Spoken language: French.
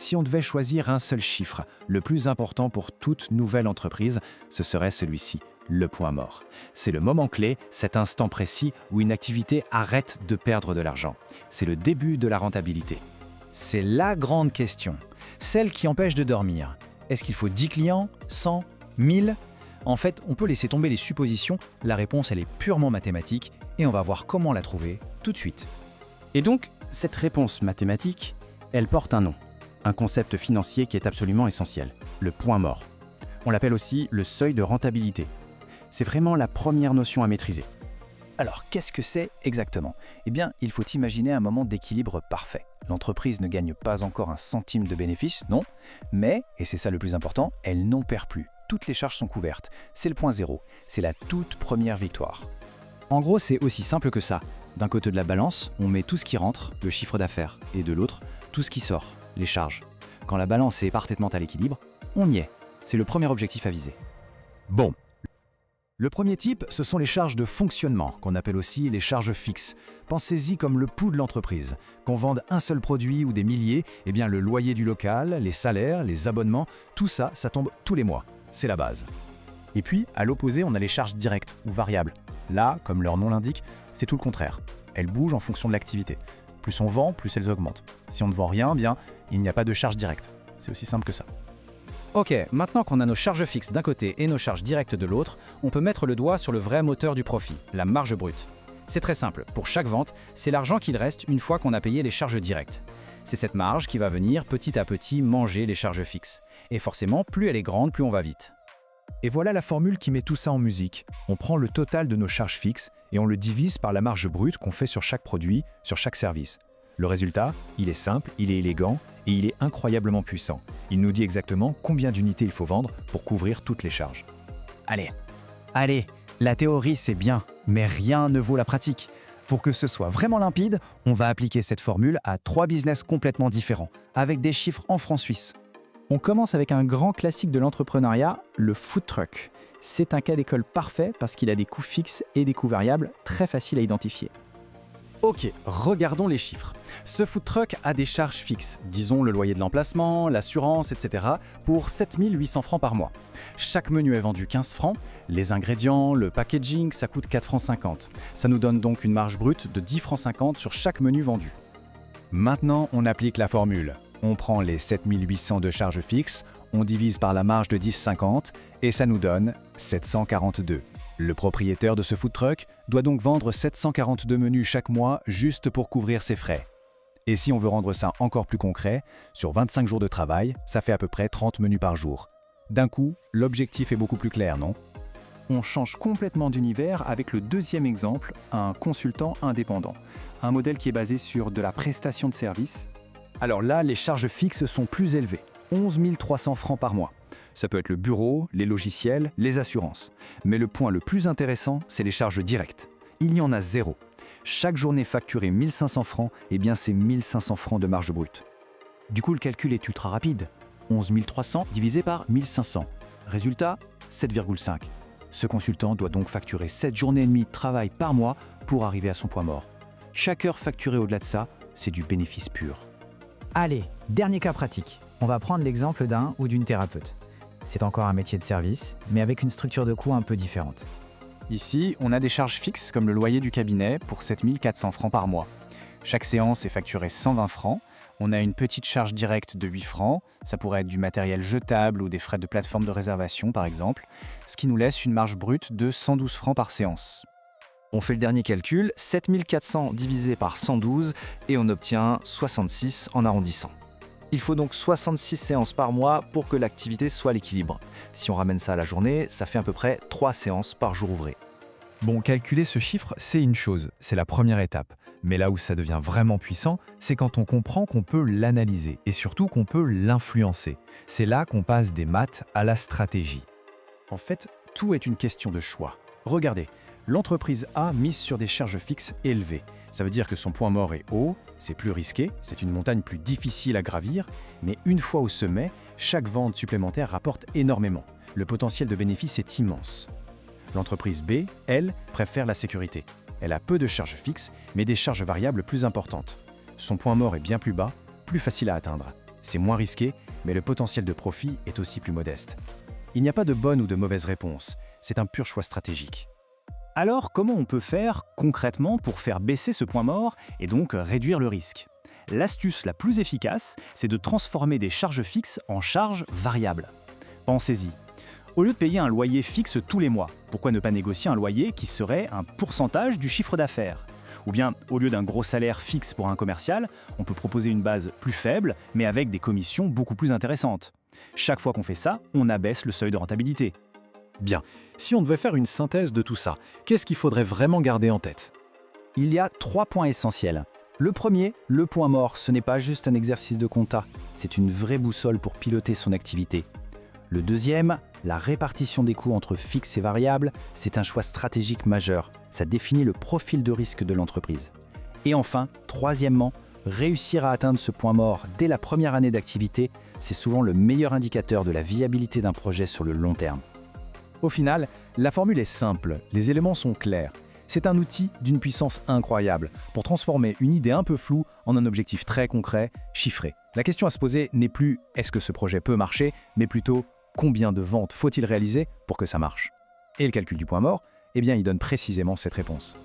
Si on devait choisir un seul chiffre, le plus important pour toute nouvelle entreprise, ce serait celui-ci, le point mort. C'est le moment clé, cet instant précis où une activité arrête de perdre de l'argent. C'est le début de la rentabilité. C'est la grande question, celle qui empêche de dormir. Est-ce qu'il faut 10 clients, 100, 1000 ? En fait, on peut laisser tomber les suppositions, la réponse elle est purement mathématique et on va voir comment la trouver tout de suite. Et donc, cette réponse mathématique, elle porte un nom, un concept financier qui est absolument essentiel, le point mort. On l'appelle aussi le seuil de rentabilité. C'est vraiment la première notion à maîtriser. Alors, qu'est-ce que c'est exactement ? Eh bien, il faut imaginer un moment d'équilibre parfait. L'entreprise ne gagne pas encore un centime de bénéfice, non, mais, et c'est ça le plus important, elle n'en perd plus. Toutes les charges sont couvertes. C'est le point zéro. C'est la toute première victoire. En gros, c'est aussi simple que ça. D'un côté de la balance, on met tout ce qui rentre, le chiffre d'affaires, et de l'autre, tout ce qui sort, les charges. Quand la balance est parfaitement à l'équilibre, on y est. C'est le premier objectif à viser. Bon. Le premier type, ce sont les charges de fonctionnement, qu'on appelle aussi les charges fixes. Pensez-y comme le pouls de l'entreprise. Qu'on vende un seul produit ou des milliers, eh bien le loyer du local, les salaires, les abonnements, tout ça, ça tombe tous les mois. C'est la base. Et puis, à l'opposé, on a les charges directes ou variables. Là, comme leur nom l'indique, c'est tout le contraire. Elles bougent en fonction de l'activité. Plus on vend, plus elles augmentent. Si on ne vend rien, bien, il n'y a pas de charge directe. C'est aussi simple que ça. Ok, maintenant qu'on a nos charges fixes d'un côté et nos charges directes de l'autre, on peut mettre le doigt sur le vrai moteur du profit, la marge brute. C'est très simple, pour chaque vente, c'est l'argent qu'il reste une fois qu'on a payé les charges directes. C'est cette marge qui va venir petit à petit manger les charges fixes. Et forcément, plus elle est grande, plus on va vite. Et voilà la formule qui met tout ça en musique. On prend le total de nos charges fixes et on le divise par la marge brute qu'on fait sur chaque produit, sur chaque service. Le résultat, il est simple, il est élégant et il est incroyablement puissant. Il nous dit exactement combien d'unités il faut vendre pour couvrir toutes les charges. Allez, la théorie c'est bien, mais rien ne vaut la pratique. Pour que ce soit vraiment limpide, on va appliquer cette formule à 3 business complètement différents, avec des chiffres en francs suisses. On commence avec un grand classique de l'entrepreneuriat, le food truck. C'est un cas d'école parfait parce qu'il a des coûts fixes et des coûts variables très faciles à identifier. Ok, regardons les chiffres. Ce food truck a des charges fixes, disons le loyer de l'emplacement, l'assurance, etc., pour 7 800 francs par mois. Chaque menu est vendu 15 francs, les ingrédients, le packaging, ça coûte 4 francs 50. Ça nous donne donc une marge brute de 10 francs 50 sur chaque menu vendu. Maintenant, on applique la formule. On prend les 7800 de charges fixes, on divise par la marge de 10,50 et ça nous donne 742. Le propriétaire de ce food truck doit donc vendre 742 menus chaque mois juste pour couvrir ses frais. Et si on veut rendre ça encore plus concret, sur 25 jours de travail, ça fait à peu près 30 menus par jour. D'un coup, l'objectif est beaucoup plus clair, non ? On change complètement d'univers avec le deuxième exemple, un consultant indépendant. Un modèle qui est basé sur de la prestation de service. Alors là, les charges fixes sont plus élevées, 11 300 francs par mois. Ça peut être le bureau, les logiciels, les assurances. Mais le point le plus intéressant, c'est les charges directes. Il y en a zéro. Chaque journée facturée 1500 francs, eh bien c'est 1500 francs de marge brute. Du coup, le calcul est ultra rapide. 11 300 divisé par 1500. Résultat, 7,5. Ce consultant doit donc facturer 7 journées et demie de travail par mois pour arriver à son point mort. Chaque heure facturée au-delà de ça, c'est du bénéfice pur. Allez, dernier cas pratique. On va prendre l'exemple d'un ou d'une thérapeute. C'est encore un métier de service, mais avec une structure de coût un peu différente. Ici, on a des charges fixes comme le loyer du cabinet pour 7 400 francs par mois. Chaque séance est facturée 120 francs. On a une petite charge directe de 8 francs. Ça pourrait être du matériel jetable ou des frais de plateforme de réservation par exemple, ce qui nous laisse une marge brute de 112 francs par séance. On fait le dernier calcul, 7400 divisé par 112 et on obtient 66 en arrondissant. Il faut donc 66 séances par mois pour que l'activité soit à l'équilibre. Si on ramène ça à la journée, ça fait à peu près 3 séances par jour ouvré. Bon, calculer ce chiffre, c'est une chose, c'est la première étape. Mais là où ça devient vraiment puissant, c'est quand on comprend qu'on peut l'analyser et surtout qu'on peut l'influencer. C'est là qu'on passe des maths à la stratégie. En fait, tout est une question de choix. Regardez, l'entreprise A mise sur des charges fixes élevées. Ça veut dire que son point mort est haut, c'est plus risqué, c'est une montagne plus difficile à gravir, mais une fois au sommet, chaque vente supplémentaire rapporte énormément. Le potentiel de bénéfice est immense. L'entreprise B, elle, préfère la sécurité. Elle a peu de charges fixes, mais des charges variables plus importantes. Son point mort est bien plus bas, plus facile à atteindre. C'est moins risqué, mais le potentiel de profit est aussi plus modeste. Il n'y a pas de bonne ou de mauvaise réponse, c'est un pur choix stratégique. Alors, comment on peut faire concrètement pour faire baisser ce point mort et donc réduire le risque? L'astuce la plus efficace, c'est de transformer des charges fixes en charges variables. Pensez-y. Au lieu de payer un loyer fixe tous les mois, pourquoi ne pas négocier un loyer qui serait un pourcentage du chiffre d'affaires? Ou bien, au lieu d'un gros salaire fixe pour un commercial, on peut proposer une base plus faible, mais avec des commissions beaucoup plus intéressantes. Chaque fois qu'on fait ça, on abaisse le seuil de rentabilité. Bien, si on devait faire une synthèse de tout ça, qu'est-ce qu'il faudrait vraiment garder en tête? Il y a 3 points essentiels. Le premier, le point mort, ce n'est pas juste un exercice de compta, c'est une vraie boussole pour piloter son activité. Le deuxième, la répartition des coûts entre fixes et variables, c'est un choix stratégique majeur. Ça définit le profil de risque de l'entreprise. Et enfin, troisièmement, réussir à atteindre ce point mort dès la première année d'activité, c'est souvent le meilleur indicateur de la viabilité d'un projet sur le long terme. Au final, la formule est simple, les éléments sont clairs. C'est un outil d'une puissance incroyable pour transformer une idée un peu floue en un objectif très concret, chiffré. La question à se poser n'est plus « est-ce que ce projet peut marcher ?», mais plutôt « combien de ventes faut-il réaliser pour que ça marche ?» Et le calcul du point mort, eh bien, il donne précisément cette réponse.